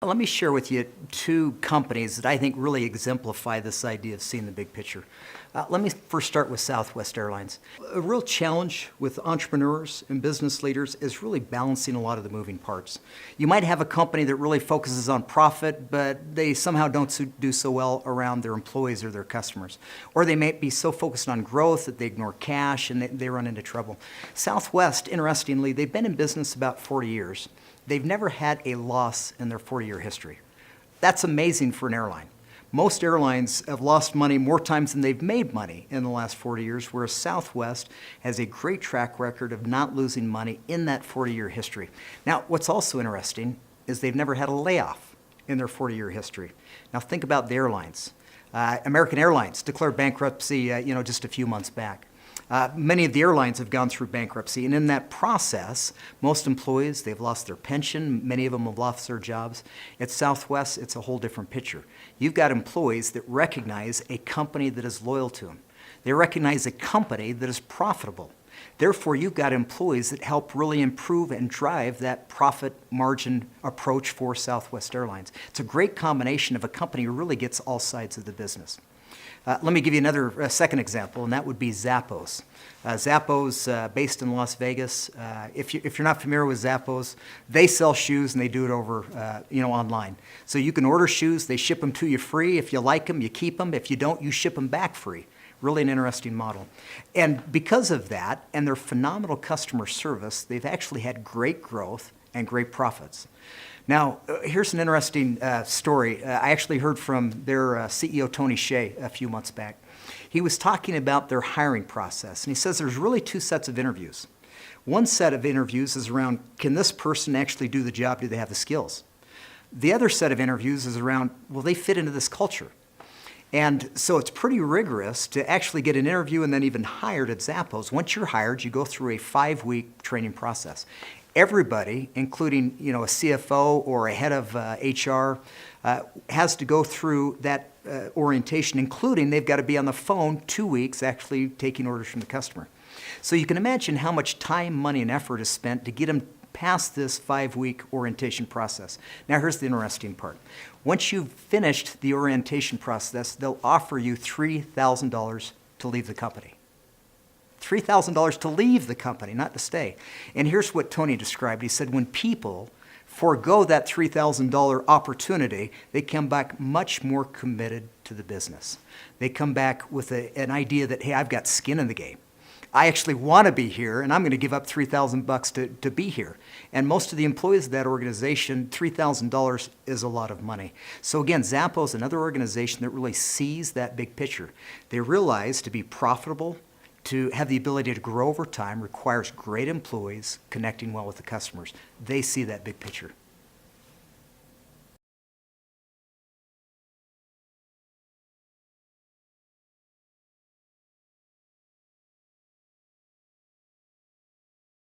Let me share with you two companies that I think really exemplify this idea of seeing the big picture. Let me first start with Southwest Airlines. A real challenge with entrepreneurs and business leaders is really balancing a lot of the moving parts. You might have a company that really focuses on profit, but they somehow don't do so well around their employees or their customers. Or they may be so focused on growth that they ignore cash and they run into trouble. Southwest, interestingly, they've been in business about 40 years. They've never had a loss in their 40-year history. That's amazing for an airline. Most airlines have lost money more times than they've made money in the last 40 years, whereas Southwest has a great track record of not losing money in that 40-year history. Now, what's also interesting is they've never had a layoff in their 40-year history. Now, think about the airlines. American Airlines declared bankruptcy, just a few months back. Many of the airlines have gone through bankruptcy, and in that process, most employees, they've lost their pension, many of them have lost their jobs. At Southwest, it's a whole different picture. You've got employees that recognize a company that is loyal to them. They recognize a company that is profitable. Therefore, you've got employees that help really improve and drive that profit margin approach for Southwest Airlines. It's a great combination of a company who really gets all sides of the business. Let me give you another second example, and that would be Zappos. Zappos, based in Las Vegas. If you're not familiar with Zappos, they sell shoes and they do it over, online. So you can order shoes, they ship them to you free. If you like them, you keep them. If you don't, you ship them back free. Really an interesting model. And because of that and their phenomenal customer service, they've actually had great growth and great profits. Now, here's an interesting story. I actually heard from their CEO, Tony Hsieh, a few months back. He was talking about their hiring process, and he says there's really two sets of interviews. One set of interviews is around, can this person actually do the job? Do they have the skills? The other set of interviews is around, will they fit into this culture? And so it's pretty rigorous to actually get an interview and then even hired at Zappos. Once you're hired, you go through a 5-week training process. Everybody, including a CFO or a head of HR, has to go through that orientation, including they've got to be on the phone 2 weeks actually taking orders from the customer. So you can imagine how much time, money, and effort is spent to get them past this 5-week orientation process. Now here's the interesting part. Once you've finished the orientation process, they'll offer you $3,000 to leave the company. $3,000 to leave the company, not to stay. And here's what Tony described. He said when people forego that $3,000 opportunity, they come back much more committed to the business. They come back with an idea that, hey, I've got skin in the game. I actually want to be here, and I'm going to give up $3,000 to be here. And most of the employees of that organization, $3,000 is a lot of money. So again, Zappos, another organization that really sees that big picture. They realize to be profitable, to have the ability to grow over time requires great employees connecting well with the customers. They see that big picture.